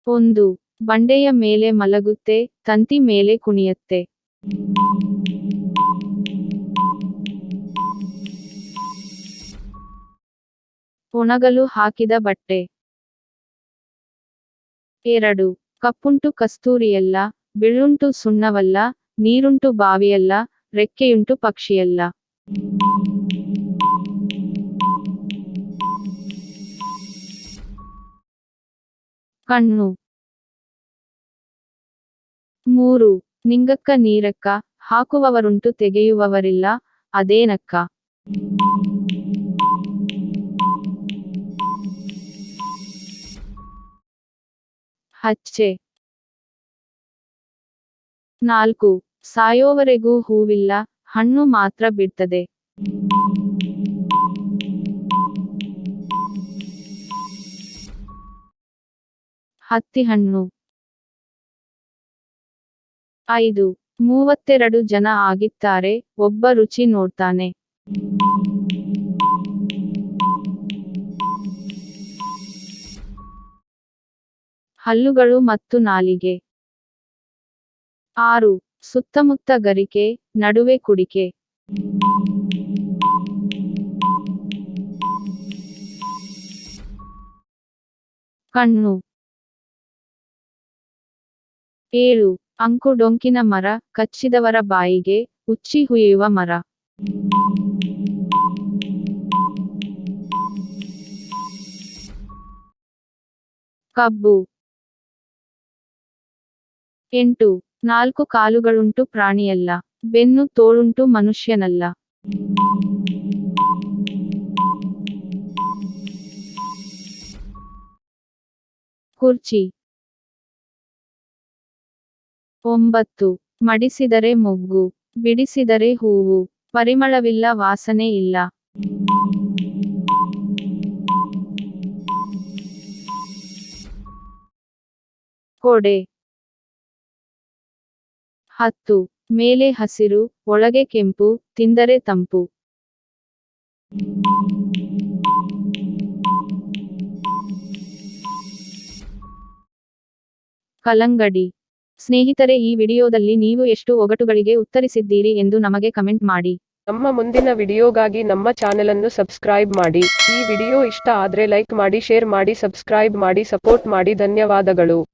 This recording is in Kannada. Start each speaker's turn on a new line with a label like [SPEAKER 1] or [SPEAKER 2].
[SPEAKER 1] ಒಂದು ಬಂಡೆಯ ಮೇಲೆ ಮಲಗುತ್ತೆ, ತಂತಿ ಮೇಲೆ ಕುಣಿಯುತ್ತೆ. ಒಣಗಲು ಹಾಕಿದ ಬಟ್ಟೆ. 2 ಕಪ್ಪುಂಟು ಕಸ್ತೂರಿಯಲ್ಲ, ಬಿಳುಂಟು ಸುಣ್ಣವಲ್ಲ, ನೀರುಂಟು ಬಾವಿಯಲ್ಲ, ರೆಕ್ಕೆಯುಂಟು ಪಕ್ಷಿಯಲ್ಲ. ಕಣ್ಣು. 3 ನಿಂಗಕ್ಕ ನೀರಕ್ಕ, ಹಾಕುವವರುಂಟು ತೆಗೆಯುವವರಿಲ್ಲ, ಅದೇನಕ್ಕ? ಹಚ್ಚೆ. 4 ಸಾಯೋವರೆಗೂ ಹೂವಿಲ್ಲ, ಹಣ್ಣು ಮಾತ್ರ ಬಿಡ್ತದೆ. ಹತ್ತಿಹಣ್ಣು. 5 32 ಜನ ಆಗಿತ್ತಾರೆ, ಒಬ್ಬ ರುಚಿ ನೋಡ್ತಾನೆ. ಹಲ್ಲುಗಳು ಮತ್ತು ನಾಲಿಗೆ. 6 ಸುತ್ತಮುತ್ತ ಗರಿಕೆ, ನಡುವೆ ಕುಡಿಕೆ. ಕಣ್ಣು. 7 ಅಂಕು ಡೊಂಕಿನ ಮರ, ಕಚ್ಚಿದವರ ಬಾಯಿಗೆ, ಉಚ್ಚಿ ಹುಯ್ಯುವ ಮರ. ಕಬ್ಬು. 8 4 ಕಾಲುಗಳುಂಟು ಪ್ರಾಣಿಯಲ್ಲ, ಬೆನ್ನು ತೋಳುಂಟು ಮನುಷ್ಯನಲ್ಲ. ಕುರ್ಚಿ. 9 ಮಡಿಸಿದರೆ ಮೊಗ್ಗು, ಬಿಡಿಸಿದರೆ ಹೂವು, ಪರಿಮಳವಿಲ್ಲ, ವಾಸನೆ ಇಲ್ಲ. ಕೊಡೆ. 10 ಮೇಲೆ ಹಸಿರು, ಒಳಗೆ ಕೆಂಪು, ತಿಂದರೆ ತಂಪು. ಕಲ್ಲಂಗಡಿ. ಸ್ನೇಹಿತರೆ, ಈ ವಿಡಿಯೋದಲ್ಲಿ ನೀವು ಎಷ್ಟು ಒಗಟುಗಳಿಗೆ ಉತ್ತರಿಸಿದ್ದೀರಿ ಎಂದು ನಮಗೆ ಕಮೆಂಟ್ ಮಾಡಿ.
[SPEAKER 2] ನಮ್ಮ ಮುಂದಿನ ವಿಡಿಯೋಗಾಗಿ ನಮ್ಮ ಚಾನೆಲನ್ನು ಸಬ್ಸ್ಕ್ರೈಬ್ ಮಾಡಿ. ಈ ವಿಡಿಯೋ ಇಷ್ಟ ಆದ್ರೆ ಲೈಕ್ ಮಾಡಿ, ಶೇರ್ ಮಾಡಿ, ಸಬ್ಸ್ಕ್ರೈಬ್ ಮಾಡಿ, ಸಪೋರ್ಟ್ ಮಾಡಿ. ಧನ್ಯವಾದಗಳು.